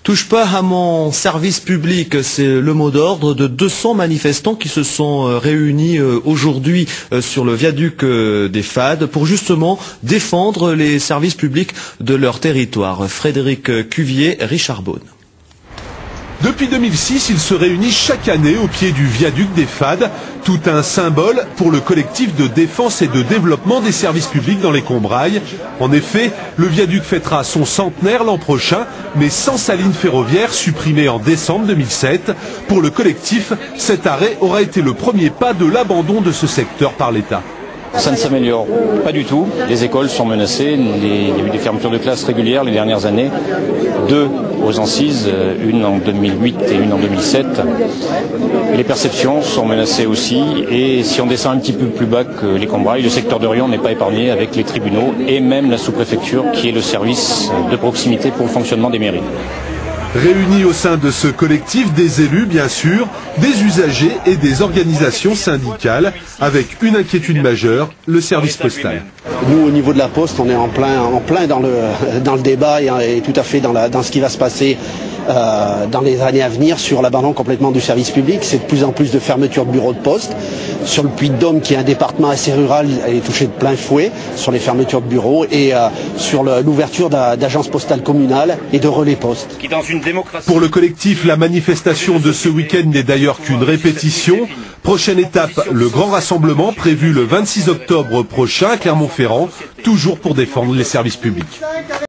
Touche pas à mon service public, c'est le mot d'ordre de 200 manifestants qui se sont réunis aujourd'hui sur le viaduc des Fades pour justement défendre les services publics de leur territoire. Frédéric Cuvier, Richard Beaune. Depuis 2006, il se réunit chaque année au pied du viaduc des Fades, tout un symbole pour le collectif de défense et de développement des services publics dans les Combrailles. En effet, le viaduc fêtera son centenaire l'an prochain, mais sans sa ligne ferroviaire supprimée en décembre 2007. Pour le collectif, cet arrêt aura été le premier pas de l'abandon de ce secteur par l'État. Ça ne s'améliore pas du tout. Les écoles sont menacées. Il y a eu des fermetures de classes régulières les dernières années. 2 aux Ancises, une en 2008 et une en 2007. Et les perceptions sont menacées aussi. Et si on descend un petit peu plus bas que les Combrailles, le secteur de Riom n'est pas épargné avec les tribunaux et même la sous-préfecture qui est le service de proximité pour le fonctionnement des mairies. Réunis au sein de ce collectif, des élus bien sûr, des usagers et des organisations syndicales, avec une inquiétude majeure, le service postal. Nous, au niveau de la Poste, on est en plein dans le débat et tout à fait dans ce qui va se passer dans les années à venir sur l'abandon complètement du service public. C'est de plus en plus de fermetures de bureaux de poste. Sur le Puy-de-Dôme, qui est un département assez rural, elle est touchée de plein fouet sur les fermetures de bureaux et sur l'ouverture d'agences postales communales et de relais postes. Pour le collectif, la manifestation de ce week-end n'est d'ailleurs qu'une répétition. Prochaine étape, le grand rassemblement prévu le 26 octobre prochain à Clermont-Ferrand, toujours pour défendre les services publics.